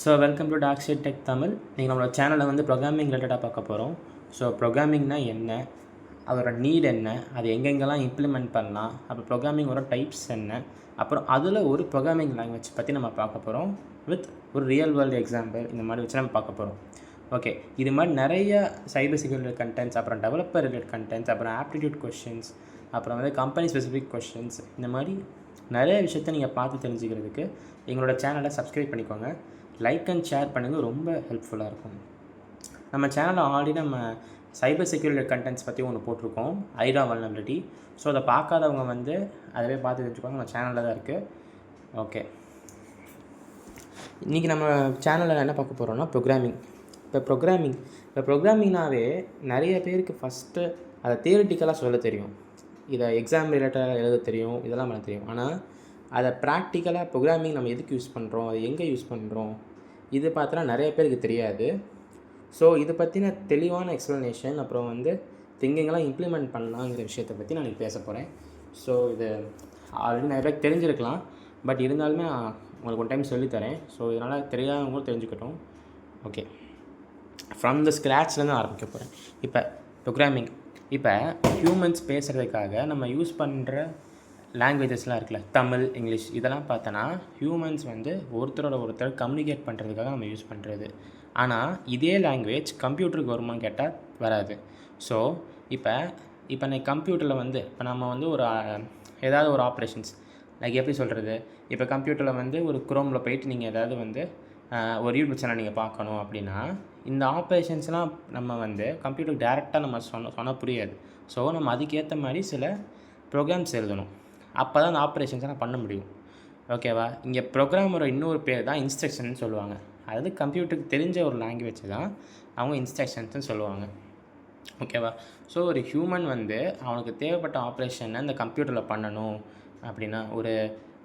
So welcome to dark shade tech Tamil. நீங்கள் நம்மளோட சேனலில் வந்து ப்ரோக்ராமிங் ரிலேட்டடாக பார்க்க போகிறோம். ஸோ ப்ரோக்ராமிங்னா என்ன, அதோட நீட் என்ன, அது எங்கெங்கெல்லாம் இம்ப்ளிமெண்ட் பண்ணலாம், அப்புறம் ப்ரோக்ராமிங்கோட டைப்ஸ் என்ன, அப்புறம் அதில் ஒரு ப்ரோக்ராமிங் லாங்குவேஜ் பற்றி நம்ம பார்க்க போகிறோம் வித் ஒரு ரியல் வேர்ல்டு எக்ஸாம்பிள். இந்த மாதிரி வச்சு நம்ம பார்க்க போகிறோம். ஓகே, இது மாதிரி நிறைய சைபர் செக்யூரிட்டி கண்டென்ட்ஸ், அப்புறம் டெவலப்பர் ரிலேட் கண்டென்ட்ஸ், அப்புறம் ஆப்டிடியூட் கொஷின்ஸ், அப்புறம் வந்து கம்பெனி ஸ்பெசிஃபிக் கொஷின்ஸ், இந்த மாதிரி நிறைய விஷயத்தை நீங்கள் பார்த்து தெரிஞ்சுக்கிறதுக்கு எங்களோட சேனலை சப்ஸ்கிரைப் பண்ணிக்கோங்க. லைக் அண்ட் ஷேர் பண்ணுங்கள், ரொம்ப ஹெல்ப்ஃபுல்லாக இருக்கும். நம்ம சேனலில் ஆல்ரெடி நம்ம சைபர் செக்யூரிட்டி கண்டென்ட்ஸ் பற்றி ஒன்று போட்டிருக்கோம், ஐரா வல்னபிலிட்டி. ஸோ அதை பார்க்காதவங்க வந்து அதவே பார்த்து தெரிஞ்சுக்கோங்க, நம்ம சேனலில் தான் இருக்குது. ஓகே, இன்றைக்கி நம்ம சேனலில் என்ன பார்க்க போகிறோம்னா ப்ரோக்ராமிங். இப்போ ப்ரோக்ராமிங்னாவே நிறைய பேருக்கு ஃபஸ்ட்டு அதை தியரிட்டிக்கலாக சொல்ல தெரியும், இதை எக்ஸாம் ரிலேட்டடாக எழுத தெரியும், இதெல்லாம் பண்ண தெரியும். ஆனால் அதை ப்ராக்டிக்கலாக ப்ரோக்ராமிங் நம்ம எதுக்கு யூஸ் பண்ணுறோம், அதை எங்கே யூஸ் பண்ணுறோம், இது பார்த்தோன்னா நிறைய பேருக்கு தெரியாது. ஸோ இதை பற்றின தெளிவான எக்ஸ்ப்ளனேஷன், அப்புறம் வந்து திங்கிங்கெல்லாம் இம்ப்ளிமெண்ட் பண்ணலாங்கிற விஷயத்தை பற்றி நான் பேச போகிறேன். ஸோ இது ஆல்ரெடி நிறைய பேருக்கு தெரிஞ்சிருக்கலாம், பட் இருந்தாலுமே உங்களுக்கு ஒன் டைம் சொல்லித்தரேன். ஸோ இதனால் தெரியாதவங்களும் தெரிஞ்சுக்கட்டும். ஓகே, ஃப்ரம் த ஸ்க்ராட்ச்லேருந்து ஆரம்பிக்க போகிறேன். இப்போ ப்ரோக்ராமிங், இப்போ ஹியூமன்ஸ் பேசுகிறதுக்காக நம்ம யூஸ் பண்ணுற லாங்குவேஜஸ்லாம் இருக்குல்ல, தமிழ், இங்கிலீஷ், இதெல்லாம் பார்த்தோன்னா ஹியூமன்ஸ் வந்து ஒருத்தர் கம்யூனிகேட் பண்ணுறதுக்காக நம்ம யூஸ் பண்ணுறது. ஆனால் இதே லாங்குவேஜ் கம்ப்யூட்டருக்கு வருமானு கேட்டால் வராது. ஸோ இப்போ நான் கம்ப்யூட்டரில் வந்து இப்போ நம்ம வந்து ஏதாவது ஒரு ஆப்ரேஷன்ஸ் லைக் எப்படி சொல்கிறது, இப்போ கம்ப்யூட்டரில் வந்து ஒரு குரோமில் போயிட்டு நீங்கள் ஏதாவது வந்து ஒரு யூடியூப் சேனல் நீங்கள் பார்க்கணும் அப்படின்னா, இந்த ஆப்ரேஷன்ஸ்லாம் நம்ம வந்து கம்ப்யூட்டருக்கு டேரெக்டாக நம்ம சொன்னால் புரியாது. ஸோ நம்ம அதுக்கேற்ற மாதிரி சில ப்ரோக்ராம்ஸ் எழுதணும், அப்போ தான் அந்த ஆப்ரேஷன்ஸை நான் பண்ண முடியும். ஓகேவா? இங்கே ப்ரோக்ராமரோட இன்னொரு பேர் தான் இன்ஸ்ட்ரக்ஷன் சொல்லுவாங்க. அதாவது கம்ப்யூட்டருக்கு தெரிஞ்ச ஒரு லாங்குவேஜ் தான் அவங்க இன்ஸ்ட்ரக்ஷன்ஸ்னு சொல்லுவாங்க. ஓகேவா? ஸோ ஒரு ஹியூமன் வந்து அவனுக்கு தேவைப்பட்ட ஆப்ரேஷனை இந்த கம்ப்யூட்டரில் பண்ணணும் அப்படின்னா, ஒரு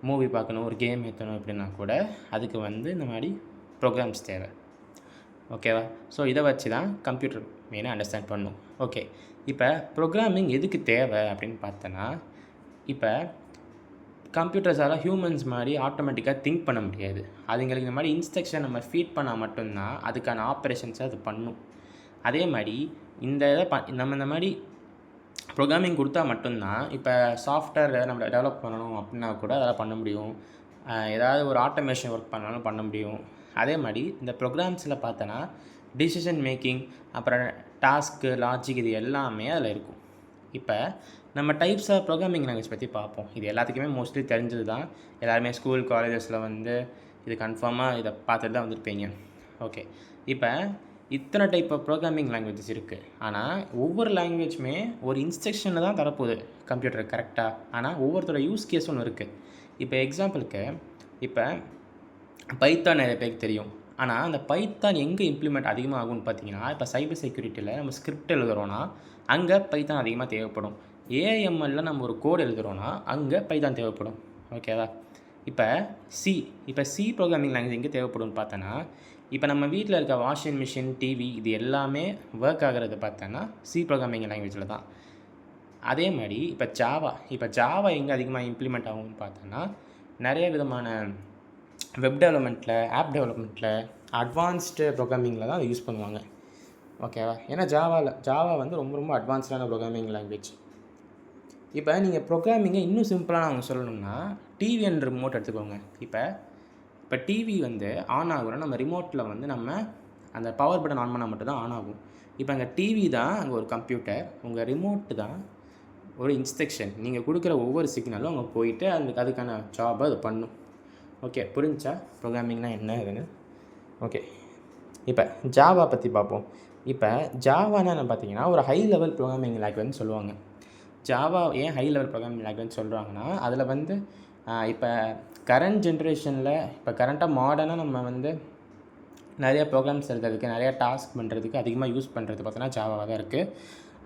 மூவி பார்க்கணும், ஒரு கேம் ஏற்றணும் அப்படின்னா கூட அதுக்கு வந்து இந்த மாதிரி ப்ரோக்ராம்ஸ் தேவை. ஓகேவா? ஸோ இதை வச்சு தான் கம்ப்யூட்டர் மெயினாக அண்டர்ஸ்டாண்ட் பண்ணணும். ஓகே, இப்போ ப்ரோக்ராமிங் எதுக்கு தேவை அப்படின்னு பார்த்தோன்னா, இப்போ கம்ப்யூட்டர்ஸால் ஹியூமன்ஸ் மாதிரி ஆட்டோமேட்டிக்காக திங்க் பண்ண முடியாது. அதுங்களுக்கு இந்த மாதிரி இன்ஸ்ட்ரக்ஷன் நம்ம ஃபீட் பண்ணால் மட்டும்தான் அதுக்கான ஆப்ரேஷன்ஸை அது பண்ணும். அதே மாதிரி இந்த இதை நம்ம இந்த மாதிரி ப்ரோக்ராமிங் கொடுத்தா மட்டும்தான் இப்போ சாஃப்ட்வேர் நம்ம டெவலப் பண்ணணும் அப்படின்னா கூட அதெல்லாம் பண்ண முடியும். ஏதாவது ஒரு ஆட்டோமேஷன் ஒர்க் பண்ணாலும் பண்ண முடியும். அதே மாதிரி இந்த ப்ரோக்ராம்ஸில் பார்த்தோன்னா டிசிஷன் மேக்கிங், அப்புறம் டாஸ்க்கு, லாஜிக், இது எல்லாமே அதில் இருக்கும். இப்போ நம்ம டைப்ஸ் ஆஃப் ப்ரோக்ராமிங் லாங்குவேஜ் பற்றி பார்ப்போம். இது எல்லாத்துக்குமே மோஸ்ட்லி தெரிஞ்சது தான். எல்லாருமே ஸ்கூல், காலேஜஸில் வந்து இது கன்ஃபார்மாக இதை பார்த்துட்டு தான் வந்திருப்பீங்க. ஓகே, இப்போ இத்தனை டைப் ஆஃப் ப்ரோக்ராமிங் லாங்குவேஜஸ் இருக்குது. ஆனால் ஒவ்வொரு லாங்குவேஜுமே ஒரு இன்ஸ்ட்ரக்ஷனை தான் தரப்போகுது கம்ப்யூட்டர் கரெக்டாக. ஆனால் ஒவ்வொருத்தரோட யூஸ் கேஸ் ஒன்று இருக்குது. இப்போ எக்ஸாம்பிளுக்கு இப்போ பைத்தான் நிறைய பேருக்கு தெரியும். ஆனால் அந்த பைத்தான் எங்கே இம்ப்ளிமெண்ட் அதிகமாக ஆகும்னு பார்த்தீங்கன்னா, இப்போ சைபர் செக்யூரிட்டியில் நம்ம ஸ்கிரிப்ட் எழுதுகிறோன்னா அங்கே பைத்தான் அதிகமாக தேவைப்படும். ஏஐஎம்எல்ல நம்ம ஒரு கோடு எழுதுகிறோன்னா அங்கே பைத்தான் தேவைப்படும். ஓகேவா? இப்போ சி ப்ரோக்ராமிங் லாங்குவேஜ் எங்கே தேவைப்படும்னு பார்த்தோன்னா, இப்போ நம்ம வீட்டில் இருக்க வாஷிங் மிஷின், டிவி, இது எல்லாமே ஒர்க் ஆகிறது பார்த்தோன்னா சி ப்ரோக்ராமிங் லாங்குவேஜில் தான். அதே மாதிரி இப்போ ஜாவா எங்கே அதிகமாக இம்ப்ளிமெண்ட் ஆகும்னு பார்த்தோன்னா, நிறைய விதமான வெப் டெவலப்மெண்ட்டில், ஆப் டெவலப்மெண்ட்டில், அட்வான்ஸ்டு ப்ரோக்ராமிங்கில் தான் அதை யூஸ் பண்ணுவாங்க. ஓகேவா? ஏன்னா ஜாவா வந்து ரொம்ப ரொம்ப அட்வான்ஸ்டான ப்ரோக்ராமிங் லாங்குவேஜ். இப்போ நீங்கள் ப்ரோக்ராமிங்கை இன்னும் சிம்பிளாக அவங்க சொல்லணும்னா, டிவி அண்ட் ரிமோட் எடுத்துக்கோங்க. இப்போ டிவி வந்து ஆன் ஆகுறோம், நம்ம ரிமோட்டில் வந்து நம்ம அந்த பவர் பட்டன் ஆன் பண்ணால் மட்டும்தான் ஆன் ஆகும். இப்போ அங்கே டிவி தான் அங்கே ஒரு கம்ப்யூட்டர், உங்கள் ரிமோட்டு தான் ஒரு இன்ஸ்ட்ரக்ஷன். நீங்கள் கொடுக்குற ஒவ்வொரு சிக்னலும் அங்கே போயிட்டு அதுக்கான ஜாபை அது பண்ணும். ஓகே, புரிஞ்சா ப்ரோக்ராமிங்னா என்ன இதுன்னு? ஓகே, இப்போ ஜாவா பற்றி பார்ப்போம். இப்போ ஜாவான்னு பார்த்தீங்கன்னா ஒரு ஹை லெவல் ப்ரோக்ராமிங் லாங்குவேஜ்னு சொல்லுவாங்க. ஜாவா ஏன் ஹை லெவல் ப்ரோக்ராமிங் லாங்குவேஜ் சொல்கிறாங்கன்னா, அதில் வந்து இப்போ கரண்ட் ஜென்ரேஷனில் இப்போ கரண்ட்டாக மாடர்னாக நம்ம வந்து நிறைய ப்ரோக்ராம்ஸ் எழுதுறதுக்கு, நிறையா டாஸ்க் பண்ணுறதுக்கு அதிகமாக யூஸ் பண்ணுறது பார்த்தோன்னா ஜாவாவாக தான் இருக்குது.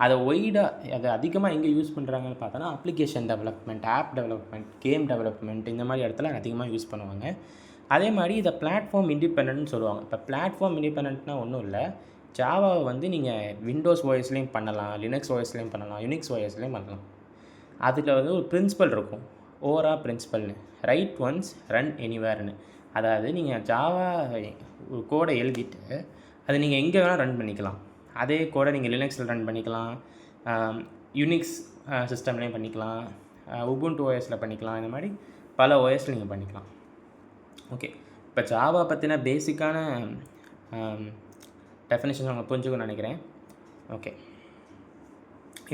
அதை அதிகமாக எங்கே யூஸ் பண்ணுறாங்கன்னு பார்த்தோன்னா, application development, app development, game development, இந்த மாதிரி இடத்துல அதிகமாக யூஸ் பண்ணுவாங்க. அதே மாதிரி இதை பிளாட்ஃபார்ம் இண்டிபெண்டன்ட்னு சொல்லுவாங்க. இப்போ பிளாட்ஃபார்ம் இண்டிபெண்டன்ட்னா ஒன்றும் இல்லை, ஜாவாவை வந்து நீங்கள் விண்டோஸ் ஓஎஸ்லேயும் பண்ணலாம், லினக்ஸ் ஓஎஸ்லேயும் பண்ணலாம், யூனிக்ஸ் ஓஎஸ்லேயும் பண்ணலாம். அதில் வந்து ஒரு பிரின்சிபல் இருக்கும், ஓரா பிரின்சிபல்னு, ரைட் ஒன்ஸ் ரன் எனிவேர்னு. அதாவது நீங்கள் ஜாவா கோடை எழுதிட்டு அதை நீங்கள் எங்கே வேணால் ரன் பண்ணிக்கலாம். அதே கோடை நீங்கள் லினக்ஸில் ரன் பண்ணிக்கலாம், யூனிக்ஸ் சிஸ்டம்லேயும் பண்ணிக்கலாம், உபுண்டு ஓஎஸில் பண்ணிக்கலாம். இந்த மாதிரி பல ஓஎஸில் நீங்கள் பண்ணிக்கலாம். ஓகே, இப்போ ஜாவா பற்றின பேசிக்கான டெஃபினேஷன் உங்களுக்கு புரிஞ்சுக்கணும்னு நினைக்கிறேன். ஓகே,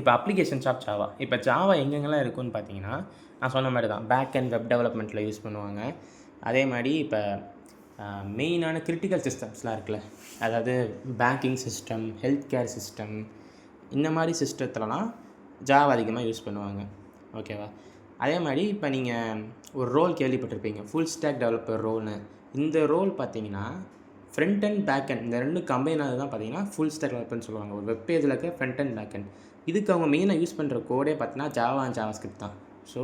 இப்போ அப்ளிகேஷன்ஸ் ஆஃப் ஜாவா. இப்போ ஜாவா எங்கெங்கெல்லாம் இருக்குதுன்னு பார்த்தீங்கன்னா, நான் சொன்ன மாதிரி தான் பேக் அண்ட் வெப் டெவலப்மெண்ட்டில் யூஸ் பண்ணுவாங்க. அதே மாதிரி இப்போ மெயினான கிரிட்டிக்கல் சிஸ்டம்ஸ்லாம் இருக்குல்ல, அதாவது banking system, health care system, இந்த மாதிரி சிஸ்டத்துலலாம் ஜாவா அதிகமாக யூஸ் பண்ணுவாங்க. ஓகேவா? அதே மாதிரி இப்போ நீங்கள் ஒரு ரோல் கேள்விப்பட்டிருப்பீங்க, ஃபுல் ஸ்டாக் டெவலப்பர் ரோல்னு. இந்த ரோல் பார்த்தீங்கன்னா ஃப்ரண்ட் அண்ட் பேக் அண்ட் இந்த ரெண்டு கம்பைனாக தான் பார்த்தீங்கன்னா ஃபுல் ஸ்டாக் டெவலப்பர்னு சொல்லுவாங்க. ஒரு வெப் பேஜில் இருக்க ஃப்ரண்ட் அண்ட் பேக் அண்ட். இதுக்கு அவங்க மெயினாக யூஸ் பண்ணுற கோடே பார்த்தீங்கன்னா ஜாவா அண்ட் ஜாவா ஸ்கிரிப்ட் தான். ஸோ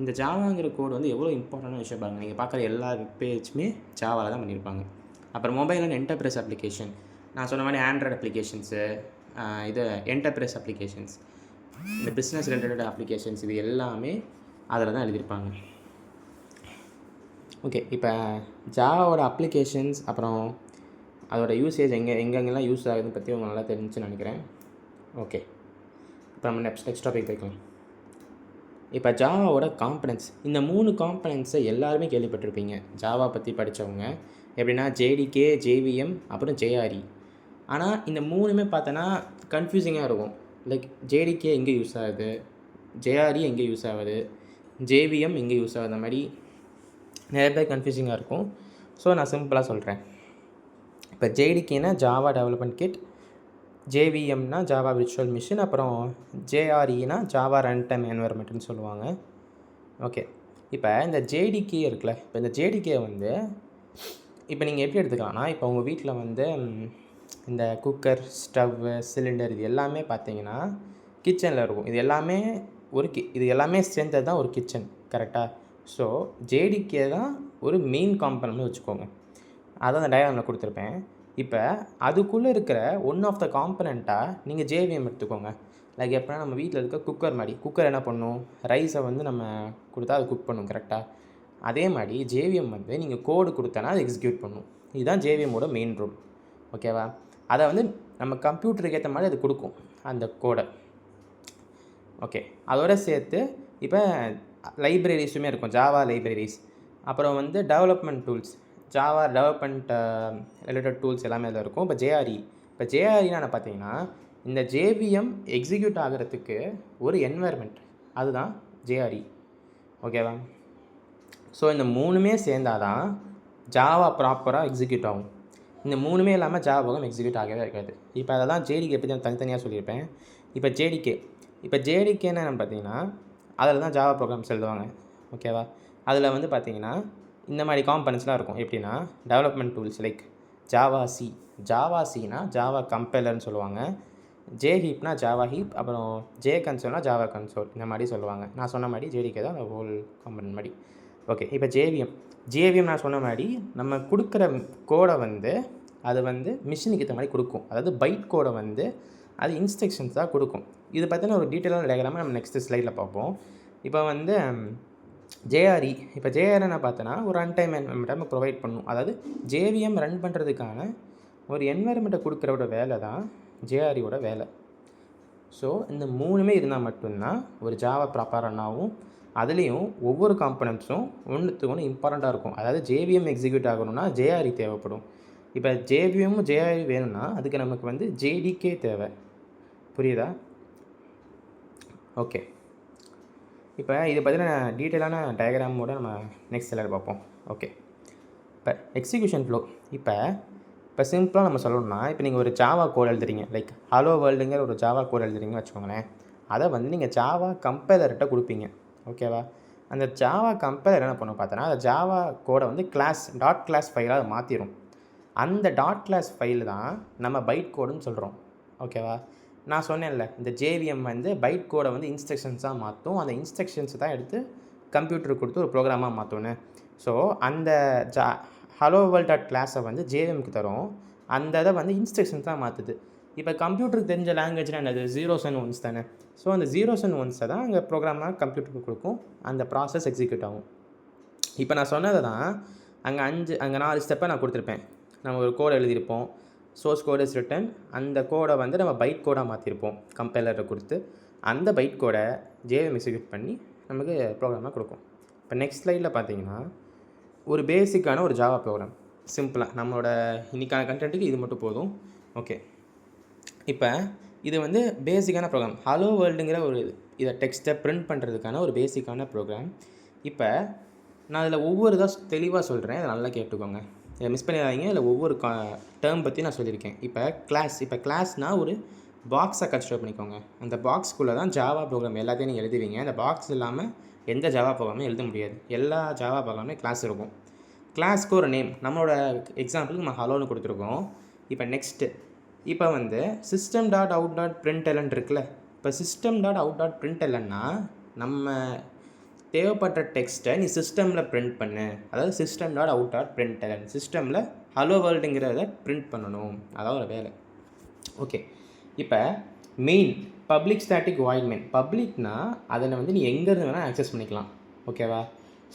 இந்த ஜாவாங்கிற கோடு வந்து எவ்வளோ இம்பார்ட்டண்டான விஷயம் பாருங்கள். நீங்கள் பார்க்குற எல்லா வெப் பேஜுமே ஜாவாவில் தான் பண்ணியிருப்பாங்க. அப்புறம் மொபைல் அண்ட் என்டர்பிரைஸ் அப்ளிகேஷன், நான் சொன்ன மாதிரி ஆண்ட்ராய்டு அப்ளிகேஷன்ஸு, இது என்டர்பிரைஸ் அப்ளிகேஷன்ஸ், இந்த பிஸ்னஸ் ரிலேட்டட் அப்ளிகேஷன்ஸ், இது எல்லாமே அதில் தான் எழுதியிருப்பாங்க. ஓகே, இப்போ ஜாவாவோட அப்ளிகேஷன்ஸ் அப்புறம் அதோட யூசேஜ் எங்கெங்கெல்லாம் யூஸ் ஆகுதுன்னு பற்றி உங்களுக்கு நல்லா தெரிஞ்சுன்னு நினைக்கிறேன். ஓகே, இப்போ நம்ம நெக்ஸ்ட் டாபிக் போய்க்கலாம். இப்போ ஜாவாவோட காம்பனன்ட்ஸ், இந்த 3 காம்பனன்ட்ஸை எல்லாருமே கேள்விப்பட்டிருப்பீங்க ஜாவா பற்றி படித்தவங்க. எப்படின்னா ஜேடிகே, ஜேவிஎம், அப்புறம் ஜேஆர்இ. ஆனால் இந்த 3மே பார்த்தோன்னா கன்ஃபியூசிங்காக இருக்கும். லைக் ஜேடிகே எங்கே யூஸ் ஆகுது, ஜேஆர்இ எங்கே யூஸ் ஆகுது, ஜேவிஎம் எங்கே யூஸ் ஆகுது, மாதிரி நிறைய பேர் கன்ஃபியூசிங்காக இருக்கும். ஸோ நான் சிம்பிளாக சொல்கிறேன். இப்போ ஜேடிகேனா ஜாவா டெவலப்மெண்ட் கிட், ஜேவிஎம்னா ஜாவா விர்ச்சுவல் மிஷின், அப்புறம் ஜேஆர்இனா ஜாவா ரன் டைம் என்வரன்மெண்ட்னு சொல்லுவாங்க. ஓகே, இப்போ இந்த ஜேடிகே இருக்குல்ல, இப்போ இந்த ஜேடிகே வந்து இப்போ நீங்கள் எப்படி எடுத்துக்கலாம்னா, இப்போ உங்கள் வீட்டில் வந்து இந்த குக்கர், ஸ்டவ்வு, சிலிண்டர், இது எல்லாமே பார்த்தீங்கன்னா கிச்சனில் இருக்கும். இது எல்லாமே இது எல்லாமே சேர்ந்தது தான் ஒரு கிச்சன், கரெக்டாக? ஸோ ஜேடிகே தான் ஒரு மெயின் காம்பனன்ட்னு வச்சுக்கோங்க. அதான் அந்த டயக்ராமில் கொடுத்துருப்பேன். இப்போ அதுக்குள்ளே இருக்கிற ஒன் ஆஃப் த காம்பனண்ட்டாக நீங்கள் ஜேவிஎம் எடுத்துக்கோங்க. லைக் எப்போனா நம்ம வீட்டில் இருக்க குக்கர் மாதிரி, குக்கர் என்ன பண்ணும், ரைஸை வந்து நம்ம கொடுத்தா அது குக் பண்ணும், கரெக்டாக? அதே மாதிரி ஜேவிஎம் வந்து நீங்கள் கோடு கொடுத்தனா அது எக்ஸிக்யூட் பண்ணும். இதுதான் ஜேவிஎம்மோட மெயின் ரோல். ஓகேவா? அதை வந்து நம்ம கம்ப்யூட்டருக்கு ஏற்ற மாதிரி அது கொடுக்கும் அந்த கோடை. ஓகே, அதோட சேர்த்து இப்போ லைப்ரரிஸுமே இருக்கும், ஜாவா லைப்ரரிஸ். அப்புறம் வந்து development tools, Java development related tools எல்லாமே அதில் இருக்கும். இப்போ ஜேஆர்இனா பார்த்தீங்கன்னா இந்த ஜேவிஎம் எக்ஸிக்யூட் ஆகிறதுக்கு ஒரு என்வைரன்மெண்ட், அதுதான் ஜேஆர்இ. ஓகேவா? ஸோ இந்த 3மே சேர்ந்தால் தான் ஜாவா ப்ராப்பராக எக்ஸிக்யூட் ஆகும். இந்த 3மே இல்லாமல் ஜாவா எக்ஸிக்யூட் ஆகவே இருக்காது. இப்போ அதை தான் ஜேடிகே பற்றி நான் தனித்தனியாக சொல்லியிருப்பேன். இப்போ ஜேடிகேன்னு என்னென்னு பார்த்தீங்கன்னா அதில் தான் ஜாவா ப்ரோக்ராம்ஸ் எழுதுவாங்க. ஓகேவா? அதில் வந்து பார்த்தீங்கன்னா இந்த மாதிரி காம்பனன்ட்ஸ்லாம் இருக்கும். எப்படின்னா டெவலப்மெண்ட் டூல்ஸ் லைக் ஜாவா சினா ஜாவா கம்பைலர்னு சொல்லுவாங்க, ஜேஹீப்னா ஜாவா ஹீப், அப்புறம் ஜே கன்சோல்னா ஜாவா கன்சோல், இந்த மாதிரி சொல்லுவாங்க. நான் சொன்ன மாதிரி ஜேடிகே தான் அந்த ஹோல் காம்பனன்ட் மாதிரி. ஓகே, இப்போ ஜேவிஎம் நான் சொன்ன மாதிரி நம்ம கொடுக்குற கோடை வந்து அது வந்து மிஷினுக்கு ஏற்ற மாதிரி கொடுக்கும். அதாவது பைட் கோடை வந்து அது இன்ஸ்ட்ரக்ஷன்ஸ் தான் கொடுக்கும். இது பார்த்தீங்கன்னா ஒரு டீட்டெயிலான டயக்ராமை நம்ம நெக்ஸ்ட் ஸ்லைடில் பார்ப்போம். இப்போ வந்து ஜேஆர்இ, இப்போ ஜேஆர்இ பார்த்தோன்னா ஒரு ரன் டைம் என்வரன்மெண்ட்டை நம்ம ப்ரொவைட் பண்ணணும். அதாவது ஜேவிஎம் ரன் பண்ணுறதுக்கான ஒரு என்வரன்மெண்ட்டை கொடுக்குறோட வேலை தான் ஜேஆர்இயோட வேலை. ஸோ இந்த 3மே இருந்தால் மட்டும்தான் ஒரு ஜாவா ப்ராப்பராக ரன் ஆகும். அதுலேயும் ஒவ்வொரு காம்பனன்ட்ஸும் ஒன்றுத்துக்கு ஒன்று இம்பார்ட்டண்ட்டாக இருக்கும். அதாவது ஜேவிஎம் எக்ஸிக்யூட் ஆகணும்னா ஜேஆர்இ தேவைப்படும். இப்போ ஜேவிஎம்மும் ஜேஆர்இ வேணும்னா அதுக்கு நமக்கு வந்து ஜேடிகே தேவை. புரியுதா? ஓகே, இப்போ இதை பற்றின டீட்டெயிலான டயக்ராமோட நம்ம நெக்ஸ்ட் ஸ்லைடில் பார்ப்போம். ஓகே, இப்போ எக்ஸிக்யூஷன் ஃப்ளோ. இப்போ சிம்பிளாக நம்ம சொல்லணும்னா, இப்போ நீங்கள் ஒரு ஜாவா கோட் எழுதுறீங்க, லைக் ஹலோ வேர்ல்டுங்கிற ஒரு ஜாவா கோட் எழுதுறீங்கன்னு வச்சுக்கோங்களேன். அதை வந்து நீங்கள் ஜாவா கம்பைலர்கிட்ட கொடுப்பீங்க. ஓகேவா? அந்த ஜாவா கம்பைலர் என்ன பண்ணும் பார்த்தோன்னா, அந்த ஜாவா கோடை வந்து டாட் கிளாஸ் ஃபைலாக அதை மாற்றிடும். அந்த டாட் கிளாஸ் ஃபைல் தான் நம்ம பைட் கோடுன்னு சொல்கிறோம். ஓகேவா? நான் சொன்னேன்ல, இந்த ஜேவிஎம் வந்து பைட் கோடை வந்து இன்ஸ்ட்ரக்ஷன்ஸாக மாற்றும். அந்த இன்ஸ்ட்ரக்ஷன்ஸ் தான் எடுத்து கம்ப்யூட்டருக்கு கொடுத்து ஒரு ப்ரோக்ராமாக மாற்றோன்னு. ஸோ அந்த ஹலோ வேர்ல்ட் டாட் கிளாஸை வந்து ஜேவிஎம்க்கு தரும். அந்த இதை வந்து இன்ஸ்ட்ரக்ஷன்ஸ் தான் மாற்றுது. இப்போ கம்ப்யூட்டருக்கு தெரிஞ்ச லாங்குவேஜ்னால் என்னது, 0s and 1s தானே. ஸோ அந்த 0s and 1ஸை தான் அங்கே ப்ரோக்ராமாக கம்ப்யூட்டருக்கு கொடுக்கும். அந்த ப்ராசஸ் எக்ஸிக்யூட் ஆகும். இப்போ நான் சொன்னதை தான் அங்கே 4 ஸ்டெப்பை நான் கொடுத்துருப்பேன். நம்ம ஒரு கோட் எழுதியிருப்போம். Source code is written. அந்த கோடை வந்து நம்ம பைட் கோடாக மாற்றிருப்போம். கம்பைலரை கொடுத்து அந்த பைட் கோடை ஜேவிஎம் எக்ஸிக்யூட் பண்ணி நமக்கு ப்ரோக்ராமாக கொடுக்கும். இப்போ நெக்ஸ்ட் ஸ்லைடில் பார்த்தீங்கன்னா ஒரு பேசிக்கான ஒரு ஜாவா ப்ரோக்ராம். சிம்பிளாக நம்மளோட இன்றைக்கான கண்டென்ட்டுக்கு இது மட்டும் போதும். ஓகே, இப்போ இது வந்து பேசிக்கான ப்ரோக்ராம். ஹலோ வேர்ல்டுங்கிற ஒரு இதை டெக்ஸ்ட்டை பிரிண்ட் பண்ணுறதுக்கான ஒரு பேசிக்கான ப்ரோக்ராம். இப்போ நான் அதில் ஒவ்வொரு இதாக தெளிவாக சொல்கிறேன், அதை நல்லா கேட்டுக்கோங்க, இதை மிஸ் பண்ணிடாதீங்க. இல்லை ஒவ்வொரு டேர்ம் பற்றி நான் சொல்லியிருக்கேன். இப்போ கிளாஸ்னால் ஒரு பாக்ஸை கன்ஸ்ட்ரக்ட் பண்ணிக்கோங்க. அந்த பாக்ஸ்க்குள்ளே தான் ஜாவா ப்ரோக்ராம் எல்லாத்தையும் நீங்கள் எழுதுவீங்க. அந்த பாக்ஸ் இல்லாமல் எந்த ஜாவா ப்ரோக்ராமும் எழுத முடியாது. எல்லா ஜாவா ப்ரோக்ராமே கிளாஸ் இருக்கும். கிளாஸ்க்கு ஒரு நேம், நம்மளோட எக்ஸாம்பிளுக்கு நம்ம ஹலோன்னு கொடுத்துருக்கோம். இப்போ நெக்ஸ்ட்டு, இப்போ வந்து system.out.println இருக்குல்ல. இப்போ system.out.printlnனா நம்ம தேவைப்பட்ட டெக்ஸ்ட்டை நீ சிஸ்டமில் பிரிண்ட் பண்ணு. அதாவது system.out.println சிஸ்டமில் ஹலோ வேர்ல்டுங்கிறத பிரிண்ட் பண்ணணும். அதாவது ஒரு வேலை. ஓகே, இப்போ main public static void main. பப்ளிக்னா அதில் வந்து நீ எங்கேருந்து வேணால் ஆக்சஸ் பண்ணிக்கலாம். ஓகேவா?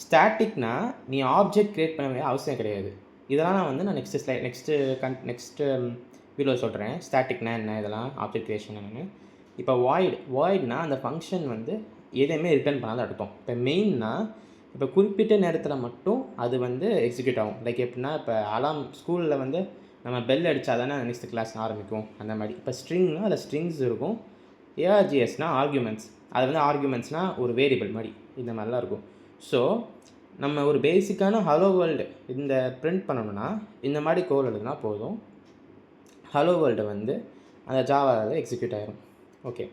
ஸ்டாட்டிக்னா நீ ஆப்ஜெக்ட் க்ரியேட் பண்ண வேண்டிய அவசியம் கிடையாது. இதெல்லாம் நான் வந்து நான் நெக்ஸ்ட்டு வீடியோவில் சொல்கிறேன். ஸ்டாட்டிக்னா என்ன, இதெல்லாம் ஆப்ஜெக்ட் க்ரியேஷன் என்னென்னு. இப்போ வாய்ட்னா அந்த ஃபங்க்ஷன் வந்து எதையுமே ரிட்டர்ன் பண்ணாத அர்த்தம். இப்போ மெயின்னா இப்போ குறிப்பிட்ட நேரத்தில் மட்டும் அது வந்து எக்ஸிக்யூட் ஆகும். லைக் எப்படின்னா, இப்போ அலாம் ஸ்கூலில் வந்து நம்ம பெல் அடித்தா தானே நெக்ஸ்ட் கிளாஸ் ஆரம்பிக்கும். அந்த மாதிரி இப்போ ஸ்ட்ரிங்னா அதில் ஸ்ட்ரிங்ஸ் இருக்கும். ஏஆர்ஜிஎஸ்னால் ஆர்குமெண்ட்ஸ். அது வந்து ஆர்குமெண்ட்ஸ்னால் ஒரு வேரியபிள் மாதிரி இந்த மாதிரிலாம் இருக்கும். ஸோ நம்ம ஒரு பேசிக்கான ஹலோ வேர்ல்டு இந்த பிரிண்ட் பண்ணணும்னா இந்த மாதிரி கோட் எழுதுனா போதும். ஹலோ வேர்ல்டு வந்து அந்த ஜாவாவில் எக்ஸிக்யூட் ஆகிரும். ஓகே,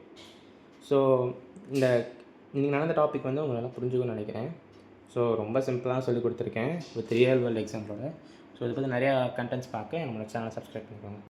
ஸோ இந்த இன்றைக்கி நடந்த டாபிக் வந்து உங்களால் புரிஞ்சுக்கணும்னு நினைக்கிறேன். ஸோ ரொம்ப சிம்பிளாக சொல்லி கொடுத்துருக்கேன் வித் ரியல் வேர்ல்டு எக்ஸாம்பிளோட. ஸோ இதை பற்றி நிறையா கண்டென்ட்ஸ் பார்க்க நம்மளோட சேனலை சப்ஸ்கிரைப் பண்ணிக்கோங்க.